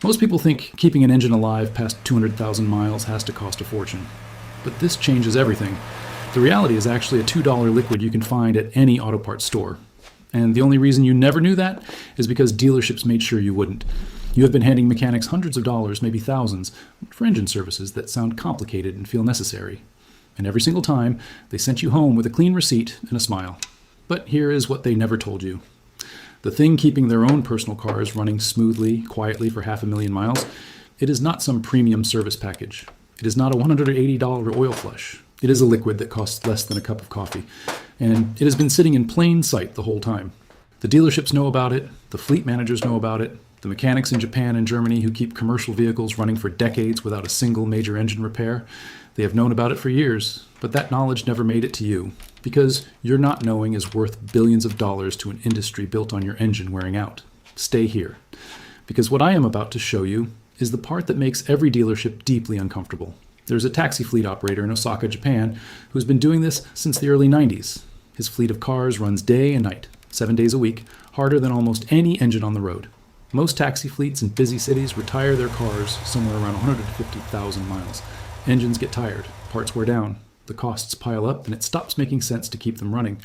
Most people think keeping an engine alive past 200,000 miles has to cost a fortune. But this changes everything. The reality is actually a $2 liquid you can find at any auto parts store. And the only reason you never knew that is because dealerships made sure you wouldn't. You have been handing mechanics hundreds of dollars, maybe thousands, for engine services that sound complicated and feel necessary. And every single time, they sent you home with a clean receipt and a smile. But here is what they never told you. The thing keeping their own personal cars running smoothly, quietly for 500,000 miles, it is not some premium service package. It is not a $180 oil flush. It is a liquid that costs less than a cup of coffee. And it has been sitting in plain sight the whole time. The dealerships know about it, the fleet managers know about it, the mechanics in Japan and Germany who keep commercial vehicles running for decades without a single major engine repair, they have known about it for years, but that knowledge never made it to you, because your not knowing is worth billions of dollars to an industry built on your engine wearing out. Stay here, because what I am about to show you is the part that makes every dealership deeply uncomfortable. There's a taxi fleet operator in Osaka, Japan, who's been doing this since the early 90s. His fleet of cars runs day and night, 7 days a week, harder than almost any engine on the road. Most taxi fleets in busy cities retire their cars somewhere around 150,000 miles. Engines get tired, parts wear down, the costs pile up, and it stops making sense to keep them running.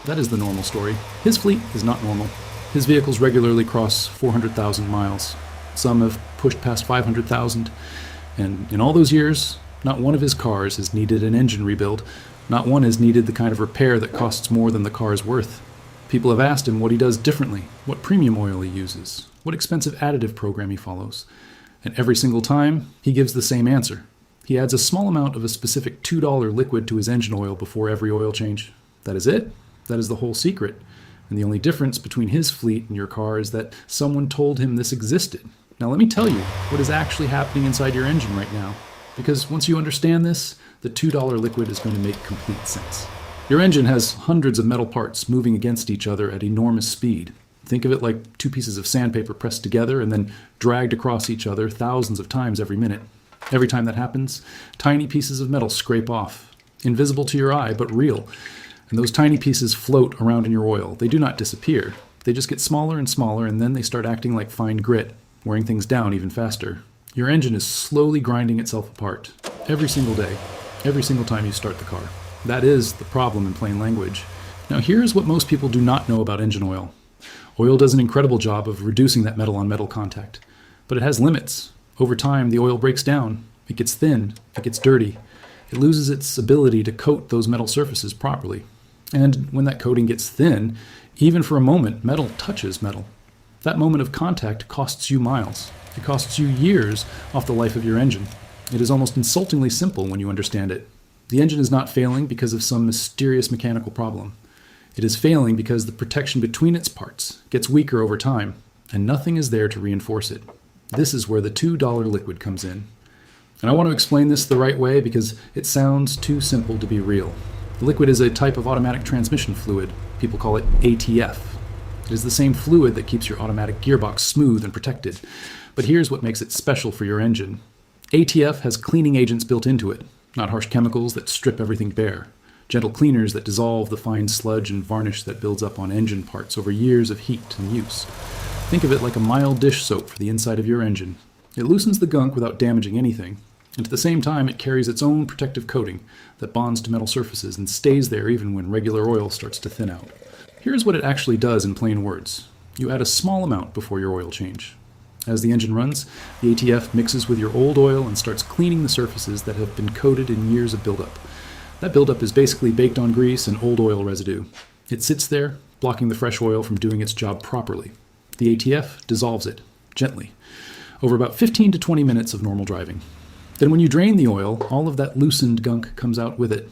That is the normal story. His fleet is not normal. His vehicles regularly cross 400,000 miles. Some have pushed past 500,000. And in all those years, not one of his cars has needed an engine rebuild. Not one has needed the kind of repair that costs more than the car is worth. People have asked him what he does differently, what premium oil he uses, what expensive additive program he follows. And every single time, he gives the same answer. He adds a small amount of a specific $2 liquid to his engine oil before every oil change. That is it. That is the whole secret. And the only difference between his fleet and your car is that someone told him this existed. Now let me tell you what is actually happening inside your engine right now. Because once you understand this, the $2 liquid is going to make complete sense. Your engine has hundreds of metal parts moving against each other at enormous speed. Think of it like two pieces of sandpaper pressed together and then dragged across each other thousands of times every minute. Every time that happens, tiny pieces of metal scrape off, invisible to your eye, but real. And those tiny pieces float around in your oil. They do not disappear. They just get smaller and smaller, and then they start acting like fine grit, wearing things down even faster. Your engine is slowly grinding itself apart, every single day, every single time you start the car. That is the problem in plain language. Now here's what most people do not know about engine oil. Oil does an incredible job of reducing that metal-on-metal contact, but it has limits. Over time, the oil breaks down, it gets thin, it gets dirty. It loses its ability to coat those metal surfaces properly. And when that coating gets thin, even for a moment, metal touches metal. That moment of contact costs you miles. It costs you years off the life of your engine. It is almost insultingly simple when you understand it. The engine is not failing because of some mysterious mechanical problem. It is failing because the protection between its parts gets weaker over time, and nothing is there to reinforce it. This is where the $2 liquid comes in. And I want to explain this the right way because it sounds too simple to be real. The liquid is a type of automatic transmission fluid. People call it ATF. It is the same fluid that keeps your automatic gearbox smooth and protected. But here's what makes it special for your engine. ATF has cleaning agents built into it, not harsh chemicals that strip everything bare. Gentle cleaners that dissolve the fine sludge and varnish that builds up on engine parts over years of heat and use. Think of it like a mild dish soap for the inside of your engine. It loosens the gunk without damaging anything, and at the same time it carries its own protective coating that bonds to metal surfaces and stays there even when regular oil starts to thin out. Here's what it actually does in plain words. You add a small amount before your oil change. As the engine runs, the ATF mixes with your old oil and starts cleaning the surfaces that have been coated in years of buildup. That buildup is basically baked-on grease and old oil residue. It sits there, blocking the fresh oil from doing its job properly. The ATF dissolves it, gently, over about 15 to 20 minutes of normal driving. Then when you drain the oil, all of that loosened gunk comes out with it,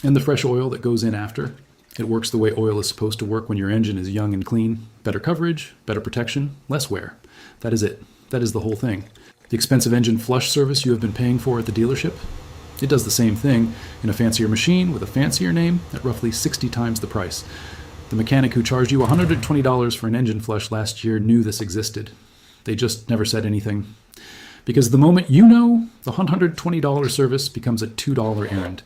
and the fresh oil that goes in after. It works the way oil is supposed to work when your engine is young and clean. Better coverage, better protection, less wear. That is it. That is the whole thing. The expensive engine flush service you have been paying for at the dealership, it does the same thing in a fancier machine with a fancier name at roughly 60 times the price. The mechanic who charged you $120 for an engine flush last year knew this existed. They just never said anything. Because the moment you know, the $120 service becomes a $2 errand.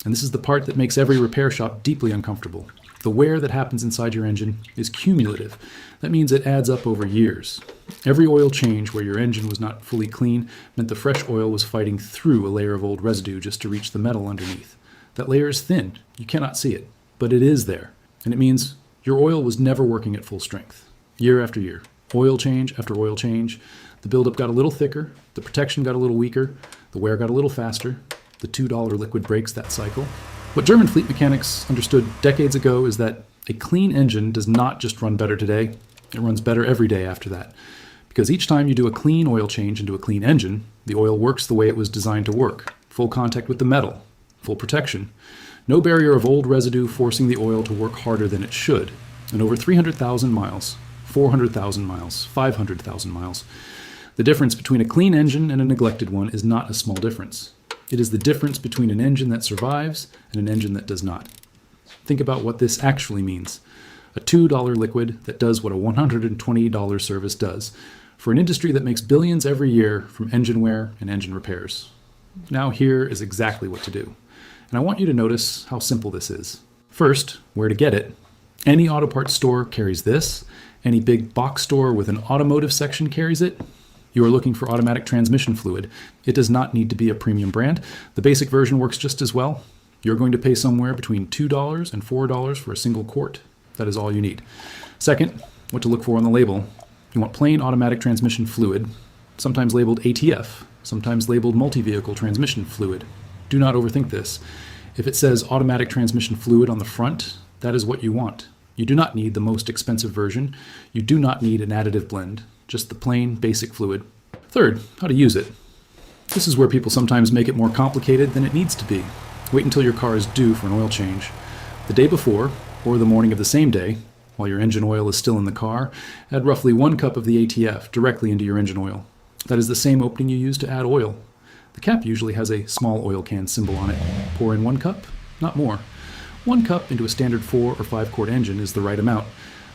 And this is the part that makes every repair shop deeply uncomfortable. The wear that happens inside your engine is cumulative. That means it adds up over years. Every oil change where your engine was not fully clean meant the fresh oil was fighting through a layer of old residue just to reach the metal underneath. That layer is thin. You cannot see it, but it is there. And it means your oil was never working at full strength. Year after year, oil change after oil change, the buildup got a little thicker, the protection got a little weaker, the wear got a little faster. The $2 liquid breaks that cycle. What German fleet mechanics understood decades ago is that a clean engine does not just run better today, it runs better every day after that. Because each time you do a clean oil change into a clean engine, the oil works the way it was designed to work. Full contact with the metal, full protection. No barrier of old residue forcing the oil to work harder than it should. And over 300,000 miles, 400,000 miles, 500,000 miles, the difference between a clean engine and a neglected one is not a small difference. It is the difference between an engine that survives and an engine that does not. Think about what this actually means. A $2 liquid that does what a $120 service does, for an industry that makes billions every year from engine wear and engine repairs. Now here is exactly what to do. And I want you to notice how simple this is. First, where to get it. Any auto parts store carries this. Any big box store with an automotive section carries it. You are looking for automatic transmission fluid. It does not need to be a premium brand. The basic version works just as well. You're going to pay somewhere between $2 and $4 for a single quart. That is all you need. Second, what to look for on the label. You want plain automatic transmission fluid, sometimes labeled ATF, sometimes labeled multi-vehicle transmission fluid. Do not overthink this. If it says automatic transmission fluid on the front, that is what you want. You do not need the most expensive version. You do not need an additive blend. Just the plain, basic fluid. Third, how to use it. This is where people sometimes make it more complicated than it needs to be. Wait until your car is due for an oil change. The day before, or the morning of the same day, while your engine oil is still in the car, add roughly 1 cup of the ATF directly into your engine oil. That is the same opening you use to add oil. The cap usually has a small oil can symbol on it. Pour in 1 cup, not more. 1 cup into a standard 4 or 5 quart engine is the right amount.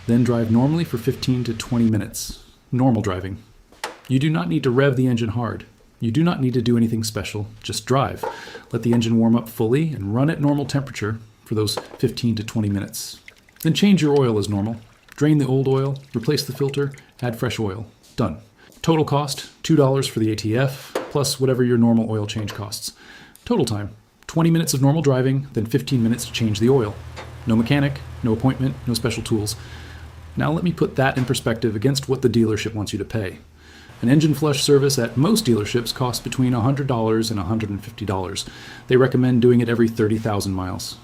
Then drive normally for 15 to 20 minutes. Normal driving. You do not need to rev the engine hard. You do not need to do anything special. Just drive. Let the engine warm up fully and run at normal temperature for those 15 to 20 minutes. Then change your oil as normal. Drain the old oil, replace the filter, add fresh oil. Done. Total cost, $2 for the ATF, plus whatever your normal oil change costs. Total time, 20 minutes of normal driving, then 15 minutes to change the oil. No mechanic, no appointment, no special tools. Now let me put that in perspective against what the dealership wants you to pay. An engine flush service at most dealerships costs between $100 and $150. They recommend doing it every 30,000 miles.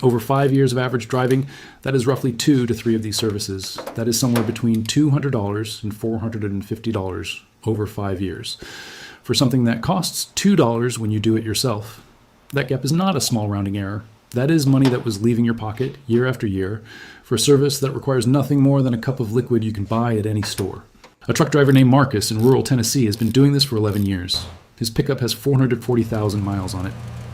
Over 5 years of average driving, that is roughly 2 to 3 of these services. That is somewhere between $200 and $450 over 5 years. For something that costs $2 when you do it yourself, that gap is not a small rounding error. That is money that was leaving your pocket year after year for a service that requires nothing more than a cup of liquid you can buy at any store. A truck driver named Marcus in rural Tennessee has been doing this for 11 years. His pickup has 440,000 miles on it.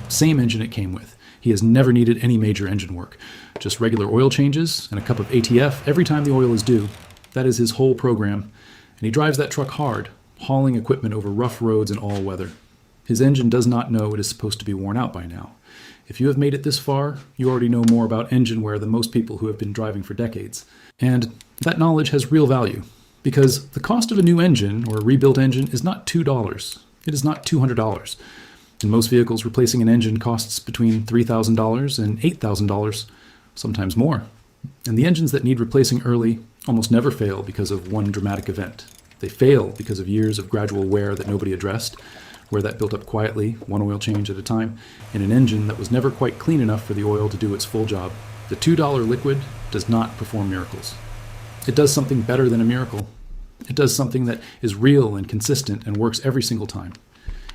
Same engine it came with. He has never needed any major engine work. Just regular oil changes and a cup of ATF every time the oil is due. That is his whole program. And he drives that truck hard, hauling equipment over rough roads in all weather. His engine does not know it is supposed to be worn out by now. If you have made it this far, you already know more about engine wear than most people who have been driving for decades. And that knowledge has real value, because the cost of a new engine or a rebuilt engine is not $2. It is not $200. In most vehicles, replacing an engine costs between $3,000 and $8,000, sometimes more. And the engines that need replacing early almost never fail because of one dramatic event. They fail because of years of gradual wear that nobody addressed, wear that built up quietly, one oil change at a time, in an engine that was never quite clean enough for the oil to do its full job. The $2 liquid does not perform miracles. It does something better than a miracle. It does something that is real and consistent and works every single time.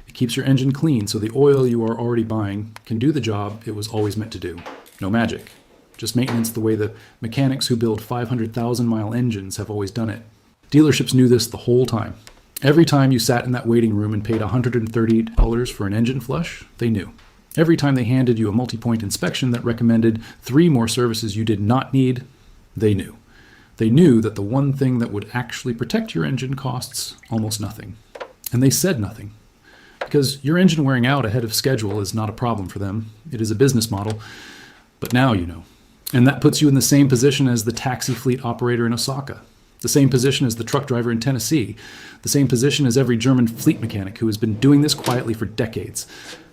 It keeps your engine clean so the oil you are already buying can do the job it was always meant to do. No magic. Just maintenance the way the mechanics who build 500,000-mile engines have always done it. Dealerships knew this the whole time. Every time you sat in that waiting room and paid $130 for an engine flush, they knew. Every time they handed you a multi-point inspection that recommended 3 more services you did not need, they knew. They knew that the one thing that would actually protect your engine costs almost nothing. And they said nothing. Because your engine wearing out ahead of schedule is not a problem for them. It is a business model. But now you know. And that puts you in the same position as the taxi fleet operator in Osaka, the same position as the truck driver in Tennessee, the same position as every German fleet mechanic who has been doing this quietly for decades.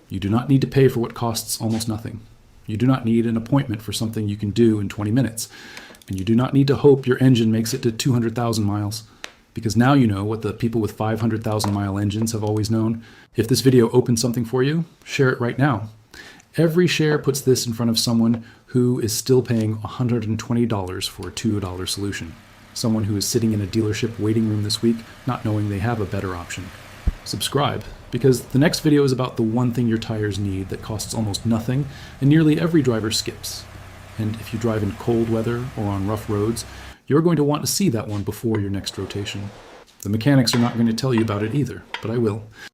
You do not need to pay for what costs almost nothing. You do not need an appointment for something you can do in 20 minutes. And you do not need to hope your engine makes it to 200,000 miles. Because now you know what the people with 500,000 mile engines have always known. If this video opens something for you, share it right now. Every share puts this in front of someone who is still paying $120 for a $2 solution. Someone who is sitting in a dealership waiting room this week, not knowing they have a better option. Subscribe, because the next video is about the one thing your tires need that costs almost nothing and nearly every driver skips. And if you drive in cold weather or on rough roads, you're going to want to see that one before your next rotation. The mechanics are not going to tell you about it either, but I will.